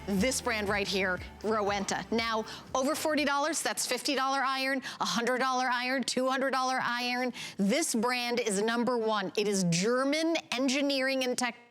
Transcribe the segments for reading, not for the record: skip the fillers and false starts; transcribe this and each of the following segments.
this brand right here, Rowenta. Now, over $40, that's $50 iron, $100 iron, $200 iron. This brand is #1. It is German engineering and technology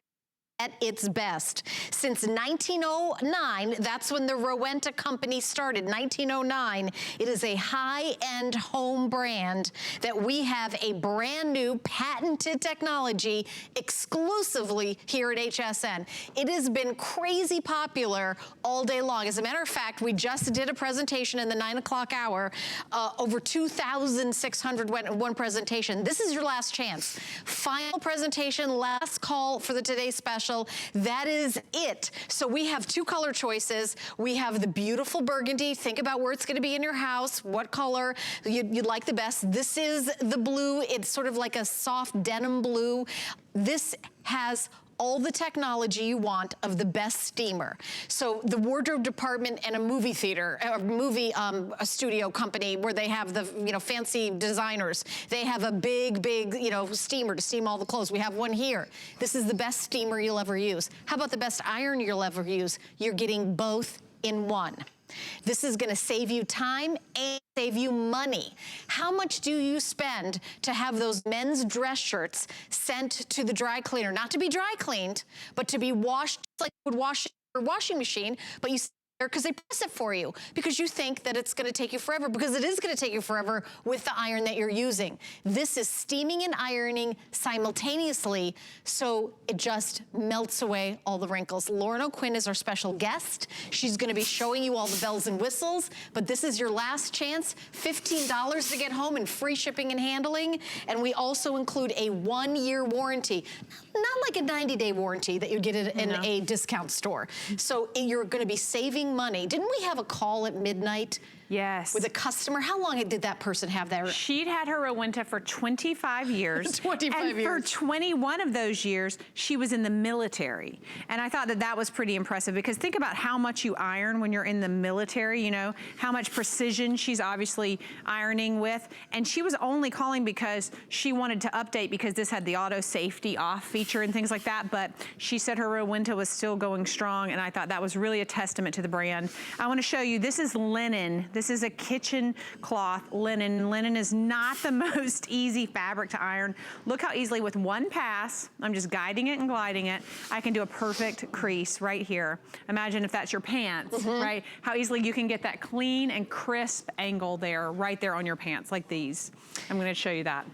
at its best. Since 1909, that's when the Rowenta company started, 1909. It is a high-end home brand that we have a brand new patented technology exclusively here at HSN. It has been crazy popular all day long. As a matter of fact, we just did a presentation in the 9 o'clock hour. Over 2,600 went in one presentation. This is your last chance. Final presentation, last call for the today's special. That is it. So we have 2 color choices. We have the beautiful burgundy. Think about where it's going to be in your house, what color you'd like the best. This is the blue. It's sort of like a soft denim blue. This has all the technology you want of the best steamer. So the wardrobe department and a movie theater, a movie a studio company where they have the fancy designers, they have a big steamer to steam all the clothes. We have one here. This is the best steamer you'll ever use. How about the best iron you'll ever use? You're getting both in one. This is gonna save you time and save you money. How much do you spend to have those men's dress shirts sent to the dry cleaner? Not to be dry cleaned, but to be washed like you would wash your washing machine, but you because they press it for you, because you think that it's gonna take you forever, because it is gonna take you forever with the iron that you're using. This is steaming and ironing simultaneously, so it just melts away all the wrinkles. Lauren O'Quinn is our special guest. She's gonna be showing you all the bells and whistles, but this is your last chance. $15 to get home and free shipping and handling, and we also include a 1-year warranty. Not like a 90-day warranty that you get in a discount store. So you're gonna be saving money. Didn't we have a call at midnight? Yes. With a customer? How long did that person have that? She'd had her Rowenta for 25 years. 25 years. And for 21 of those years, she was in the military. And I thought that that was pretty impressive, because think about how much you iron when you're in the military, how much precision she's obviously ironing with. And she was only calling because she wanted to update, because this had the auto safety off feature and things like that. But she said her Rowenta was still going strong, and I thought that was really a testament to the brand. I want to show you, this is linen. This is a kitchen cloth linen. Linen is not the most easy fabric to iron. Look how easily with one pass, I'm just guiding it and gliding it, I can do a perfect crease right here. Imagine if that's your pants, right? How easily you can get that clean and crisp angle there, right there on your pants, like these. I'm gonna show you that.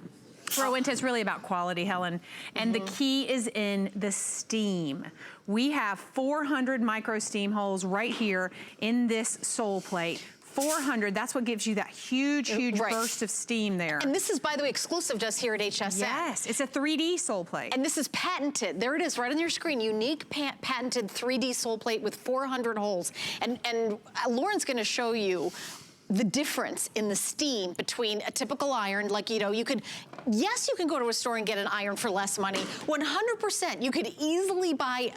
Rowenta is really about quality, Helen, and the key is in the steam. We have 400 micro steam holes right here in this Soleplate. 400, that's what gives you that huge burst of steam there. And this is, by the way, exclusive to us here at HSN. Yes, it's a 3D Soleplate. And this is patented. There it is, right on your screen. Unique patented 3D Soleplate with 400 holes. And Lauren's gonna show you the difference in the steam between a typical iron, like, you could, yes, you can go to a store and get an iron for less money. 100%, you could easily buy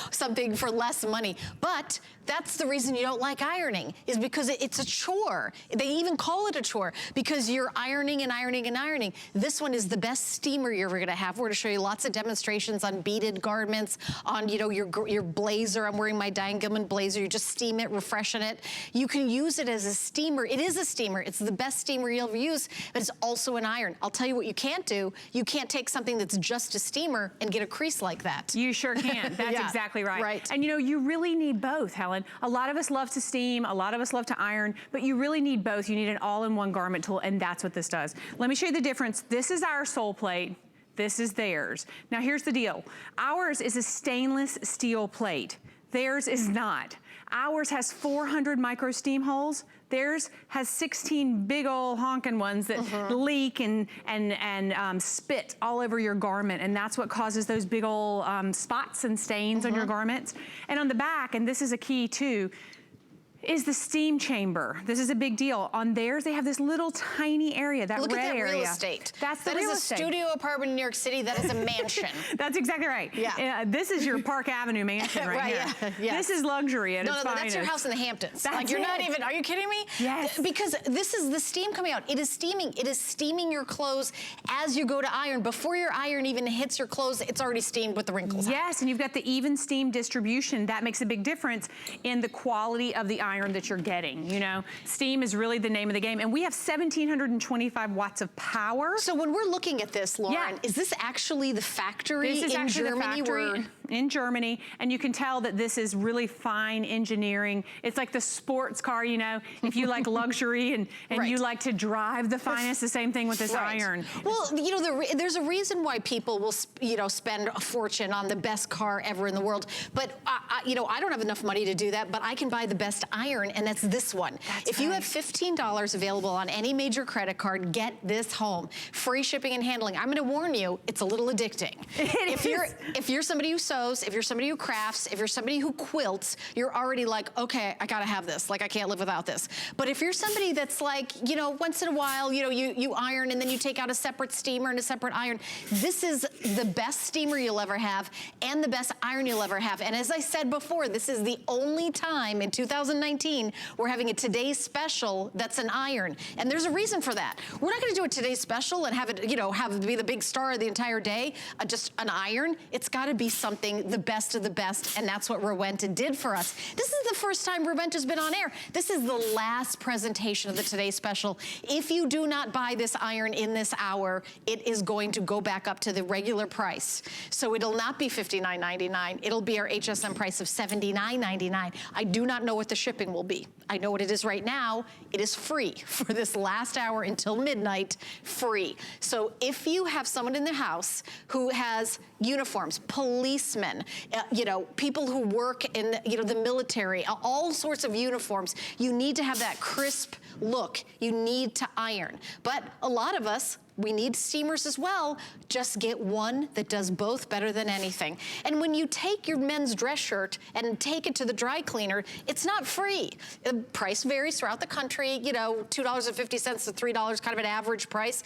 something for less money, but that's the reason you don't like ironing, is because it's a chore. They even call it a chore, because you're ironing and ironing and ironing. This one is the best steamer you're ever gonna have. We're gonna show you lots of demonstrations on beaded garments, on your blazer. I'm wearing my Diane Gilman blazer. You just steam it, refreshen it. You can use it as a steamer. It is a steamer. It's the best steamer you'll ever use, but it's also an iron. I'll tell you what you can't do. You can't take something that's just a steamer and get a crease like that. You sure can. That's exactly right. And you really need both, Helen. A lot of us love to steam, a lot of us love to iron, but you really need both. You need an all-in-one garment tool, and that's what this does. Let me show you the difference. This is our Soleplate. This is theirs. Now here's the deal. Ours is a stainless steel plate. Theirs is not. Ours has 400 micro steam holes. Theirs has 16 big old honking ones that leak and spit all over your garment, and that's what causes those big old spots and stains on your garments. And on the back, and this is a key too, is the steam chamber. This is a big deal. On theirs, they have this little tiny area, that Look red at that area. real estate. That's the real estate. That is a studio apartment in New York City. That is a mansion. That's exactly right. Yeah. This is your Park Avenue mansion right here. Yeah, yeah. This is luxury at its finest. That's your house in the Hamptons. That's like, you're not even, are you kidding me? Yes. Because this is the steam coming out. It is steaming. It is steaming your clothes as you go to iron. Before your iron even hits your clothes, it's already steamed with the wrinkles. Yes, and you've got the even steam distribution. That makes a big difference in the quality of the iron that you're getting. You know, steam is really the name of the game. And we have 1,725 watts of power. So when we're looking at this, Lauren, is this actually the factory in Germany? In Germany, and you can tell that this is really fine engineering. It's like the sports car, you know, if you like luxury and you like to drive the finest, the same thing with this iron. Well, you know, there's a reason why people will, you know, spend a fortune on the best car ever in the world. But, you know, I don't have enough money to do that, but I can buy the best iron, and that's this one. If you have $15 available on any major credit card, get this home. Free shipping and handling. I'm gonna warn you, it's a little addicting. If you're somebody who sews, if you're somebody who crafts, if you're somebody who quilts, you're already like, okay, I gotta have this. Like, I can't live without this. But if you're somebody that's like, you know, once in a while, you know, you iron and then you take out a separate steamer and a separate iron, this is the best steamer you'll ever have and the best iron you'll ever have. And as I said before, this is the only time in 2019 we're having a today's special that's an iron. And there's a reason for that. We're not gonna do a today's special and have it, you know, have it be the big star of the entire day, just an iron. It's gotta be something the best of the best, and that's what Rowenta did for us. This is the first time Rowenta's been on air. This is the last presentation of the Today Special. If you do not buy this iron in this hour, it is going to go back up to the regular price. So it'll not be $59.99. It'll be our HSN price of $79.99. I do not know what the shipping will be. I know what it is right now. It is free for this last hour until midnight, free. So if you have someone in the house who has uniforms, policemen, you know, people who work in, you know, the military, all sorts of uniforms, you need to have that crisp look. You need to iron. But a lot of us, we need steamers as well. Just get one that does both better than anything. And when you take your men's dress shirt and take it to the dry cleaner, it's not free. The price varies throughout the country, you know, $2.50 to $3, kind of an average price.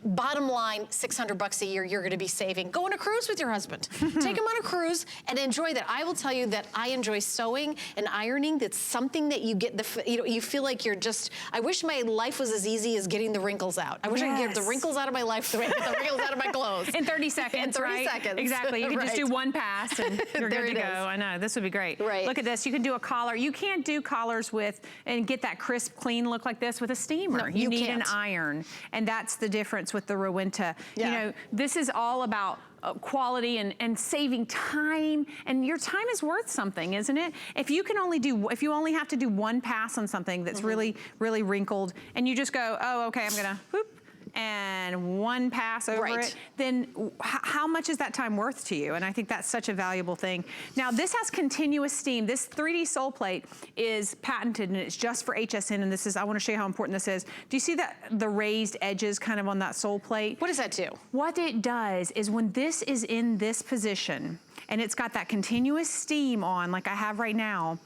Bottom line, $600 a year you're gonna be saving. Go on a cruise with your husband. Take him on a cruise and enjoy that. I will tell you that I enjoy sewing and ironing. That's something that you get, you know, you feel like you're just, I wish my life was as easy as getting the wrinkles out. I wish I could get the wrinkles out of my life the way I get the wrinkles out of my clothes. In 30 seconds, In 30 seconds. Exactly, you can just do one pass and you're good to go. I know, this would be great. Look at this, you can do a collar. You can't do collars with, and get that crisp, clean look like this with a steamer. No, you need an iron, and that's the difference with the Rowenta. You know, this is all about quality and saving time, and your time is worth something, isn't it? If you can only do, if you only have to do one pass on something that's really wrinkled, and you just go, oh, okay, I'm gonna whoop, and one pass over it, then how much is that time worth to you? And I think that's such a valuable thing. Now, this has continuous steam. This 3D Soleplate is patented, and it's just for HSN, and this is, I wanna show you how important this is. Do you see that, the raised edges kind of on that Soleplate? What does that do? What it does is when this is in this position, and it's got that continuous steam on, like I have right now,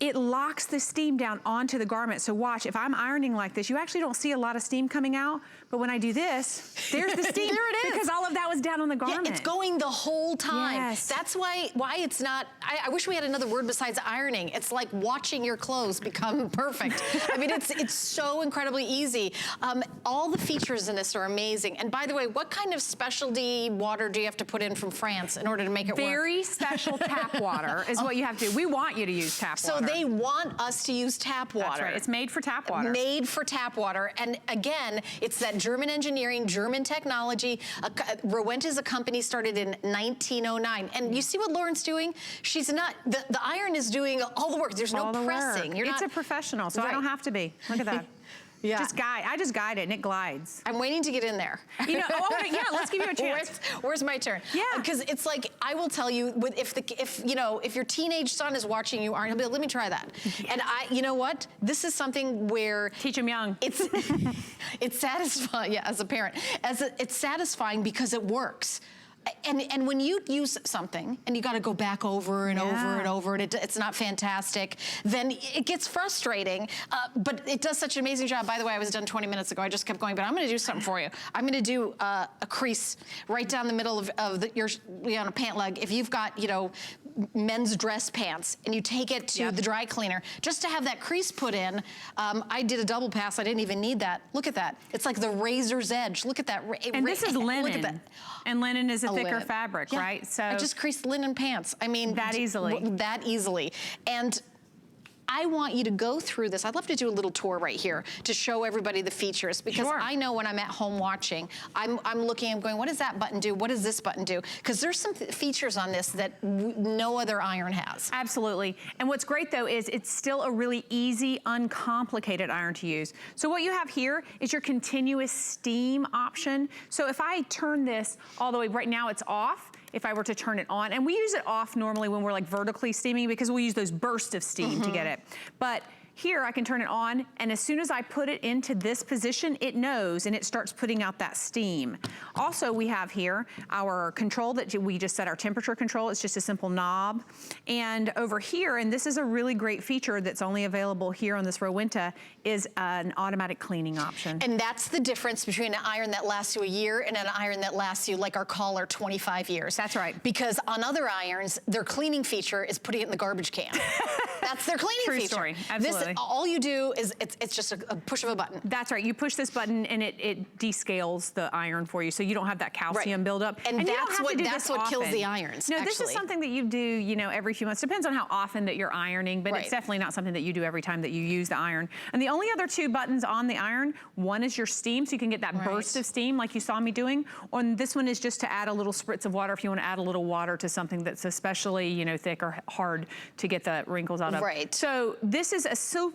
it locks the steam down onto the garment. So watch, if I'm ironing like this, you actually don't see a lot of steam coming out, but when I do this, there's the steam. There it is. Because all of that was down on the garment. Yeah, it's going the whole time. Yes. That's why it's not, I wish we had another word besides ironing. It's like watching your clothes become perfect. I mean, it's so incredibly easy. All the features in this are amazing. And by the way, what kind of specialty water do you have to put in from France in order to make it work? Very special tap water is what you have to do. We want you to use tap water. So they want us to use tap water. That's right, it's made for tap water. Made for tap water. And again, it's that German engineering, German technology. Rowenta is a company started in 1909. And you see what Lauren's doing? She's not, the iron is doing all the work. There's no pressing. It's a professional, so I don't have to be. Look at that. Yeah. I just guide it and it glides. I'm waiting to get in there. You know, yeah, let's give you a chance. Where's my turn? Yeah. Because it's like, I will tell you, if your teenage son is watching you, he'll be like, let me try that. And you know what? This is something where teach him young. It's satisfying, yeah, as a parent. It's satisfying because it works. And when you use something and you got to go back over and over and over, and it's not fantastic, then it gets frustrating. But it does such an amazing job. By the way, I was done 20 minutes ago. I just kept going, but I'm going to do something for you. I'm going to do a crease right down the middle of your on a pant leg. If you've got, you know, men's dress pants and you take it to the dry cleaner, just to have that crease put in. I did a double pass. I didn't even need that. Look at that. It's like the razor's edge. Look at that. And this is linen. Look at that. And linen is a thicker fabric, right? So I just creased linen pants. I mean, that easily. And I want you to go through this. I'd love to do a little tour right here to show everybody the features, because I know when I'm at home watching, I'm looking, I'm going, what does that button do? What does this button do? Because there's some features on this that no other iron has. Absolutely. And what's great though is it's still a really easy, uncomplicated iron to use. So what you have here is your continuous steam option. So if I turn this all the way, right now it's off. If I were to turn it on, and we use it off normally when we're like vertically steaming, because we'll use those bursts of steam to get it. But here I can turn it on, and as soon as I put it into this position, it knows and it starts putting out that steam. Also, we have here our control that we just set our temperature control. It's just a simple knob. And over here, and this is a really great feature that's only available here on this Rowenta, is an automatic cleaning option. And that's the difference between an iron that lasts you a year and an iron that lasts you, like our caller, 25 years. That's right. Because on other irons, their cleaning feature is putting it in the garbage can. That's their cleaning feature. True story, absolutely. All you do is, it's just a push of a button. That's right, you push this button and it descales the iron for you, so you don't have that calcium buildup. And that's what kills the irons, No, this is something that you do, you know, every few months. Depends on how often that you're ironing, but it's definitely not something that you do every time that you use the iron. And the only other two buttons on the iron, one is your steam, so you can get that burst of steam like you saw me doing, and this one is just to add a little spritz of water if you want to add a little water to something that's especially, you know, thick or hard to get the wrinkles out of. Right. So this is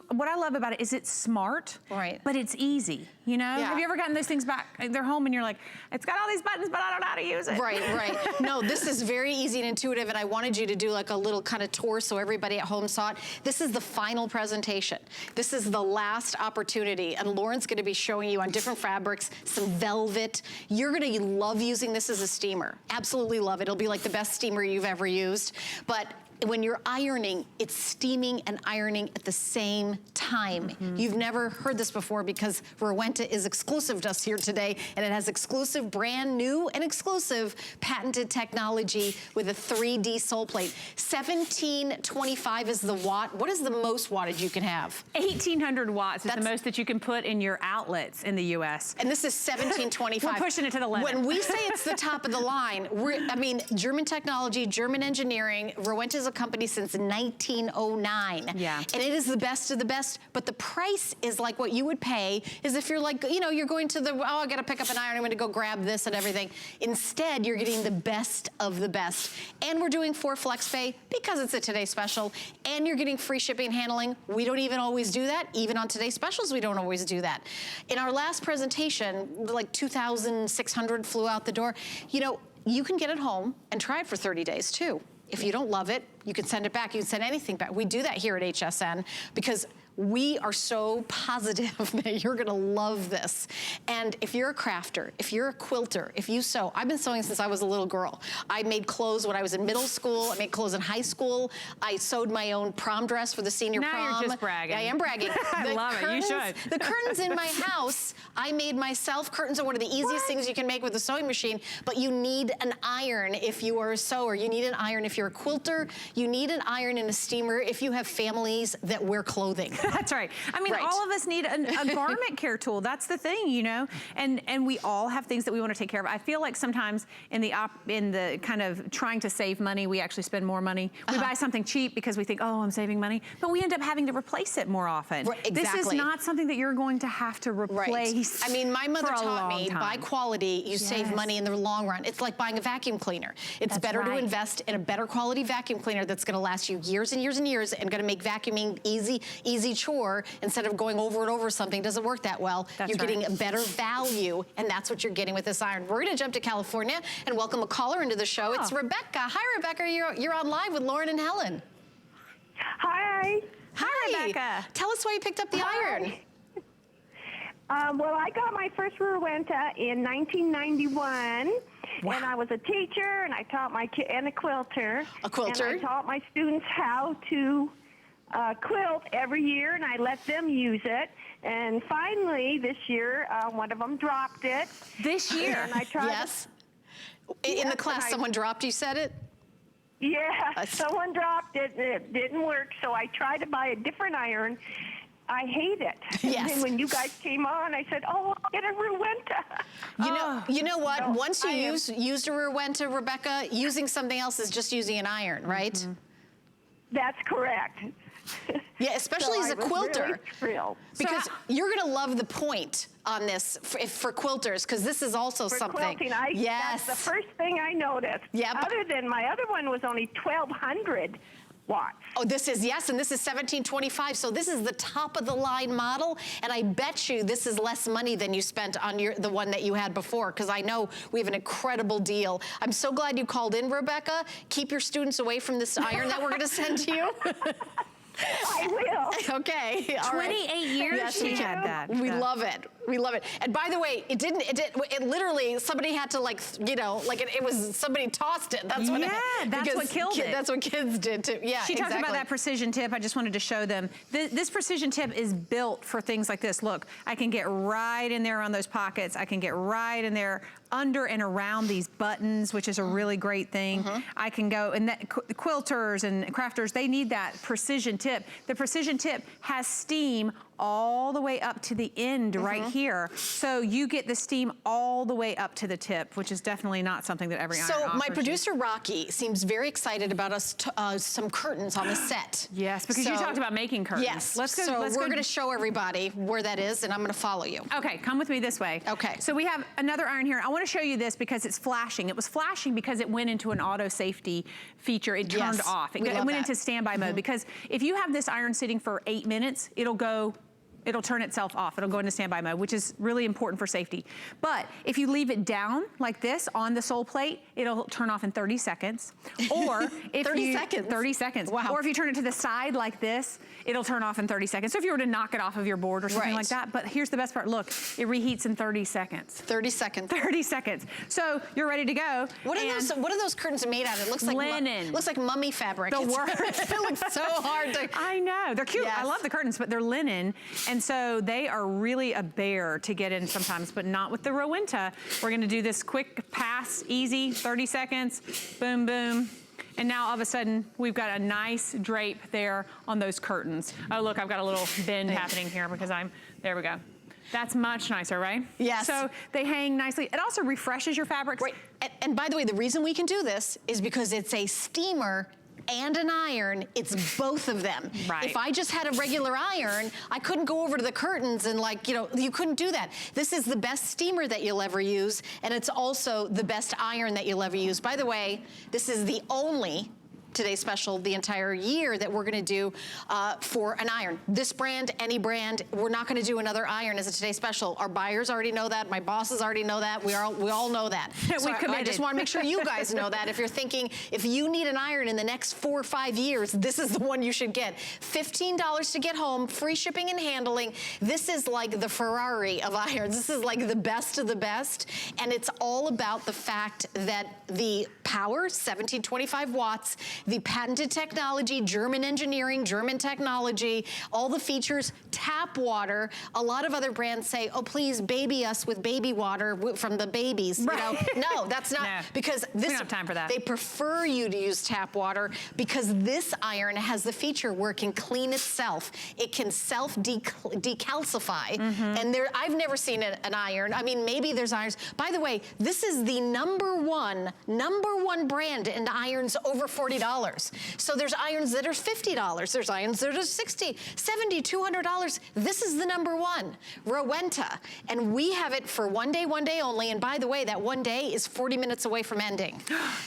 what I love about it is it's smart, but it's easy, you know? Have you ever gotten those things back, they're home and you're like, it's got all these buttons, but I don't know how to use it. Right. No, this is very easy and intuitive, and I wanted you to do like a little kind of tour so everybody at home saw it. This is the final presentation. This is the last opportunity, and Lauren's gonna be showing you on different fabrics, some velvet. You're gonna love using this as a steamer. Absolutely love it. It'll be like the best steamer you've ever used. But when you're ironing, it's steaming and ironing at the same time. You've never heard this before, because Rowenta is exclusive to us here today, and it has exclusive, brand new and exclusive patented technology with a 3D Soleplate. 1725 is the watt. What is the most wattage you can have? 1,800 watts is the most that you can put in your outlets in the US. And this is 1725. We're pushing it to the limit. When we say it's the top of the line, I mean, German technology, German engineering. Rowenta's a company since 1909. And it is the best of the best, but the price is like what you would pay is if you're like, you know, you're going to I gotta pick up an iron, I'm gonna go grab this and everything. Instead, you're getting the best of the best. And we're doing 4 flex pay because it's a Today Special, and you're getting free shipping and handling. We don't even always do that. Even on Today Specials, we don't always do that. In our last presentation, like 2,600 flew out the door. You know, you can get it home and try it for 30 days too. If you don't love it, you can send it back. You can send anything back. We do that here at HSN because we are so positive that you're gonna love this. And if you're a crafter, if you're a quilter, if you sew, I've been sewing since I was a little girl. I made clothes when I was in middle school. I made clothes in high school. I sewed my own prom dress for the senior prom. Now you're just bragging. I am bragging. I love it, you should. The curtains in my house, I made myself. Curtains are one of the easiest things you can make with a sewing machine, but you need an iron if you are a sewer. You need an iron if you're a quilter. You need an iron and a steamer if you have families that wear clothing. That's right. I mean, all of us need a garment care tool. That's the thing, you know? And we all have things that we want to take care of. I feel like sometimes in the kind of trying to save money, we actually spend more money. We buy something cheap because we think, oh, I'm saving money. But we end up having to replace it more often. This is not something that you're going to have to replace. I mean, my mother taught me, buy quality, you save money in the long run. It's like buying a vacuum cleaner. It's better to invest in a better quality vacuum cleaner that's gonna last you years and years and years and gonna make vacuuming easy chore instead of going over and over something. Doesn't work that well. You're getting a better value, and that's what you're getting with this iron. We're gonna jump to California and welcome a caller into the show. It's Rebecca. Hi, Rebecca. You're on live with Lauren and Helen. Hi. Hi, Rebecca. Tell us why you picked up the iron. Well, I got my first Rowenta in 1991, Wow. And I was a teacher, and I taught my kids, and a quilter. A quilter. And I taught my students how to quilt every year, and I let them use it. And finally, this year, one of them dropped it. This year? And I tried. Yes. In Yes, the class, and someone dropped, you said it? Yeah, someone dropped it, and it didn't work, so I tried to buy a different iron. I hate it. Yes. And then when you guys came on, I said, oh, I'll get a Rowenta. You know what? No, Once you used a Rowenta, Rebecca, using something else is just using an iron, right? Mm-hmm. That's correct. Yeah, especially So as a I was quilter. really thrilled. Because you're going to love the point on this for quilters, because this is also For something. quilting, Yes. that's the first thing I noticed. Yeah, but- Other than my other one was only 1,200 watts. Oh, this is, yes, and this is 1725, so this is the top of the line model, and I bet you this is less money than you spent on the one that you had before, because I know we have an incredible deal. I'm so glad you called in, Rebecca. Keep your students away from this iron that we're going to send to you. I will. Okay, all right. 28 years Yes, she we had that. We love it. We love it. And by the way, it literally, somebody had to it was, somebody tossed it. That's what that's what killed it. That's what kids did too. Yeah, She talked about exactly. that precision tip. I just wanted to show them. This precision tip is built for things like this. Look, I can get right in there on those pockets. I can get right in there under and around these buttons, which is a really great thing. I can go, and quilters and crafters, they need that precision tip. The precision tip has steam all the way up to the end right here. So you get the steam all the way up to the tip, which is definitely not something that every iron offers. So my you. producer, Rocky, seems very excited about us some curtains on the set. Yes, because you talked about making curtains. Yes. Let's go. So let's we're go. going to show everybody where that is, and I'm going to follow you. Okay, come with me this way. Okay. So we have another iron here. I want to show you this because it's flashing. It was flashing because it went into an auto safety feature. It turned Yes, off. It we love went that. into standby mode because if you have this iron sitting for 8 minutes, it'll turn itself off. It'll go into standby mode, which is really important for safety. But if you leave it down like this on the Soleplate, it'll turn off in 30 seconds. Or if 30 seconds? 30 seconds. Wow. Or if you turn it to the side like this, it'll turn off in 30 seconds. So if you were to knock it off of your board or something Right. like that. But here's the best part. Look, it reheats in 30 seconds. 30 seconds. 30 seconds. So you're ready to go. What are those curtains made out of? It looks like linen. Looks like mummy fabric. The worst. It looks so hard to. I know, they're cute. Yes. I love the curtains, but they're linen. And so they are really a bear to get in sometimes, but not with the Rowenta. We're gonna do this quick pass, easy, 30 seconds, boom, boom. And now all of a sudden, we've got a nice drape there on those curtains. Oh, look, I've got a little bend happening here because there we go. That's much nicer, right? Yes. So they hang nicely. It also refreshes your fabrics. Right. And by the way, the reason we can do this is because it's a steamer and an iron. It's both of them. Right. If I just had a regular iron, I couldn't go over to the curtains and you couldn't do that. This is the best steamer that you'll ever use, and it's also the best iron that you'll ever use. By the way, this is the only Today's Special the entire year that we're gonna do for an iron. This brand, any brand, we're not gonna do another iron as a Today's Special. Our buyers already know that, my bosses already know that, we all know that. So I just wanna make sure you guys know that. If you're thinking, if you need an iron in the next 4 or 5 years, this is the one you should get. $15 to get home, free shipping and handling. This is like the Ferrari of irons. This is like the best of the best. And it's all about the fact that the power, 1725 watts, the patented technology, German engineering, German technology, all the features, tap water. A lot of other brands say, oh, please baby us with baby water from the babies. Right. You know? No, that's not, No. because this, We don't have time for that. They prefer you to use tap water because this iron has the feature where it can clean itself. It can self-decalcify. And I've never seen an iron. I mean, maybe there's irons. By the way, this is the number one brand in irons over $40. So there's irons that are $50. There's irons that are $60, $70, $200. This is the number one, Rowenta. And we have it for one day only. And by the way, that one day is 40 minutes away from ending.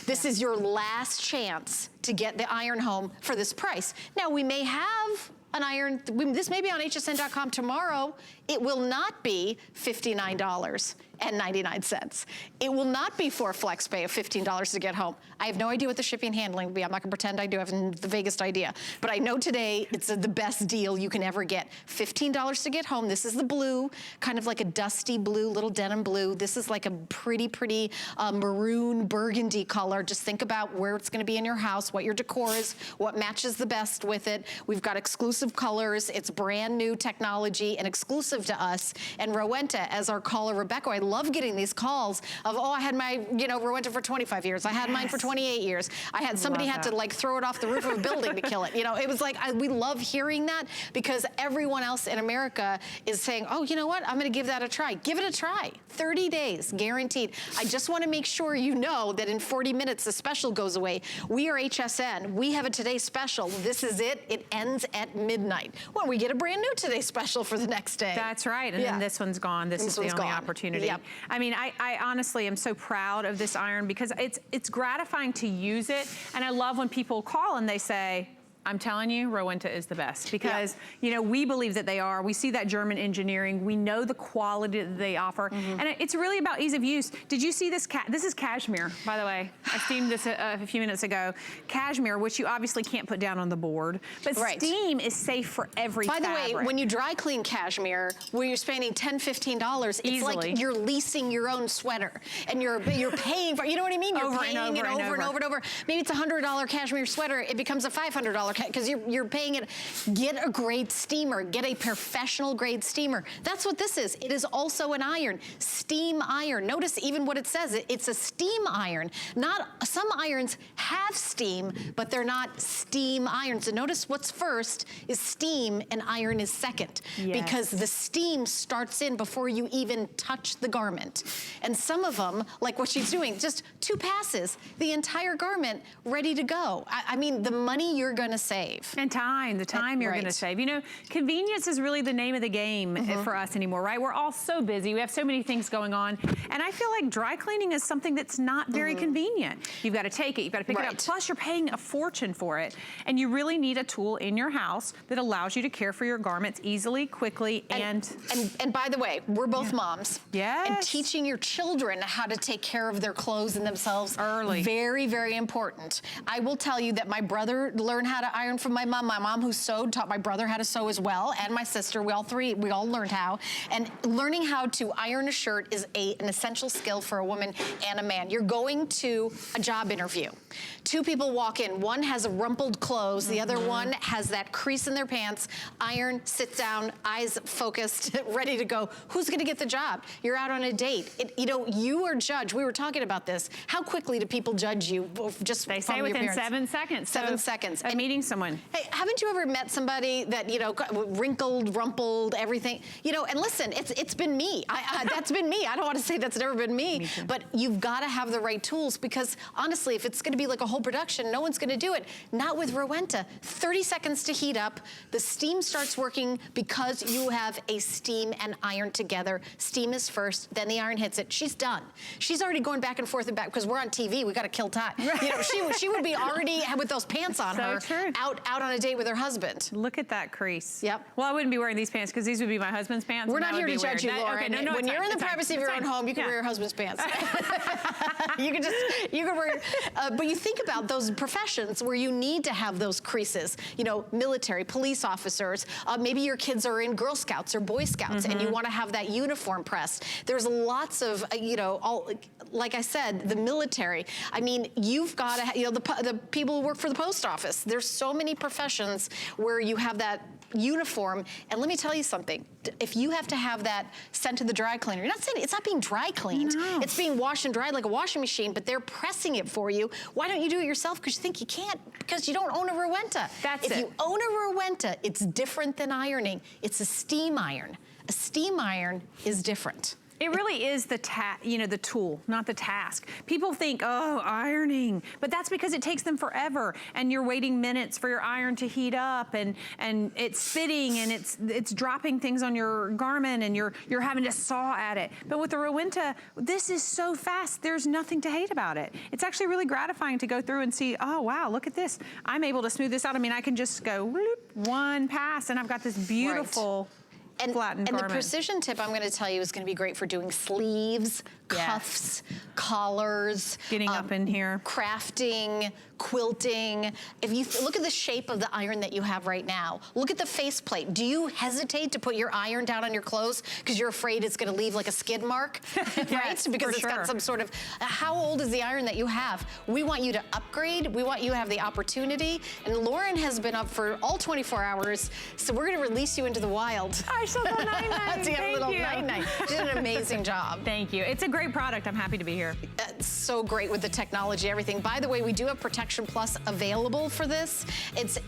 This is your last chance to get the iron home for this price. Now, we may have an iron, this may be on hsn.com tomorrow. It will not be $59. $14.99. It will not be for a flex pay of $15 to get home. I have no idea what the shipping and handling will be. I'm not gonna pretend I do have the vaguest idea. But I know today it's the best deal you can ever get. $15 to get home. This is the blue, kind of like a dusty blue, little denim blue. This is like a pretty maroon burgundy color. Just think about where it's gonna be in your house, what your decor is, what matches the best with it. We've got exclusive colors. It's brand new technology and exclusive to us. And Rowenta, as our caller Rebecca, I love getting these calls of, oh, I had my, Rowenta for 25 years. I had mine for 28 years. I had somebody had to like throw it off the roof of a building to kill it. It was like, we love hearing that because everyone else in America is saying, oh, you know what? I'm gonna give that a try. Give it a try. 30 days, guaranteed. I just wanna make sure you know that in 40 minutes, the special goes away. We are HSN. We have a Today Special. This is it. It ends at midnight. Well, we get a brand new Today Special for the next day. That's right. And then this one's gone. This is the only opportunity. Yep. I mean, I honestly am so proud of this iron because it's gratifying to use it. And I love when people call and they say, I'm telling you, Rowenta is the best because, we believe that they are. We see that German engineering. We know the quality that they offer. And it's really about ease of use. Did you see this? This is cashmere, by the way. I steamed this a few minutes ago. Cashmere, which you obviously can't put down on the board, but steam is safe for every fabric. By the way, when you dry clean cashmere, where you're spending $10, $15, it's like you're leasing your own sweater. And you're paying for, you know what I mean? You're paying it over and over. Maybe it's a $100 cashmere sweater. It becomes a $500 because you're paying it. Get a great steamer. Get a professional grade steamer. That's what this is. It is also an iron, steam iron. Notice even what it says. It's a steam iron. Some irons have steam, but they're not steam irons. And notice what's first is steam and iron is second. Because the steam starts in before you even touch the garment. And some of them, like what she's doing, just 2 passes, the entire garment ready to go. I mean, the money you're gonna save. And time, the time you're gonna save. Convenience is really the name of the game for us anymore, right? We're all so busy. We have so many things going on. And I feel like dry cleaning is something that's not very convenient. You've got to take it, you've got to pick it up. Plus you're paying a fortune for it. And you really need a tool in your house that allows you to care for your garments easily, quickly, and by the way, we're both moms. Yes. And teaching your children how to take care of their clothes and themselves early. Very, very important. I will tell you that my brother learned how to iron from my mom who sewed taught my brother how to sew as well, and my sister. We all learned how. And learning how to iron a shirt is an essential skill for a woman and a man. You're going to a job interview. 2 people walk in. One has rumpled clothes. The other one has that crease in their pants. Iron, sit down, eyes focused, ready to go. Who's going to get the job? You're out on a date. You are judged. We were talking about this. How quickly do people judge you? Just they say within 7 seconds. 7 seconds. And meeting someone. Hey, haven't you ever met somebody that, wrinkled, rumpled, everything? And listen, it's been me. That's been me. I don't want to say that's never been me but you've got to have the right tools because honestly, if it's going to be like a whole production, no one's going to do it. Not with Rowenta. 30 seconds to heat up. The steam starts working because you have a steam and iron together. Steam is first, then the iron hits it. She's done. She's already going back and forth because we're on TV. We got to kill time. She would be already with those pants on out on a date with her husband. Look at that crease. Yep. Well, I wouldn't be wearing these pants because these would be my husband's pants. We're not here to judge you, Laura. Okay, no, when you're in the privacy of your own home, you can wear your husband's pants. you can wear, but you think about those professions where you need to have those creases, military, police officers, maybe your kids are in Girl Scouts or Boy Scouts and you want to have that uniform pressed. There's lots of, like I said, the military. I mean, you've got to, the people who work for the post office. There's so many professions where you have that uniform. And let me tell you something. If you have to have that sent to the dry cleaner, you're not saying it's not being dry cleaned. No. It's being washed and dried like a washing machine, but they're pressing it for you. Why don't you do it yourself? Because you think you can't, because you don't own a Rowenta. If you own a Rowenta, it's different than ironing. It's a steam iron. A steam iron is different. It really is the the tool, not the task. People think, oh, ironing, but that's because it takes them forever, and you're waiting minutes for your iron to heat up, and it's spitting, and it's dropping things on your garment, and you're having to saw at it. But with the Rowenta, this is so fast. There's nothing to hate about it. It's actually really gratifying to go through and see, oh wow, look at this. I'm able to smooth this out. I mean, I can just go whoop, one pass, and I've got this beautiful. flattened and garment. the precision tip I'm going to tell you is going to be great for doing sleeves, cuffs, collars. Getting up in here. Crafting, quilting. If you look at the shape of the iron that you have right now, look at the faceplate. Do you hesitate to put your iron down on your clothes because you're afraid it's going to leave like a skid mark, right? Because it's got some sort of, how old is the iron that you have? We want you to upgrade. We want you to have the opportunity. And Lauren has been up for all 24 hours, so we're going to release you into the wild. I shall go night-night. To have a little night-night. You did an amazing job. Thank you. It's a great product. I'm happy to be here. So great with the technology, everything. By the way, we do have Protection Plus available for this. It's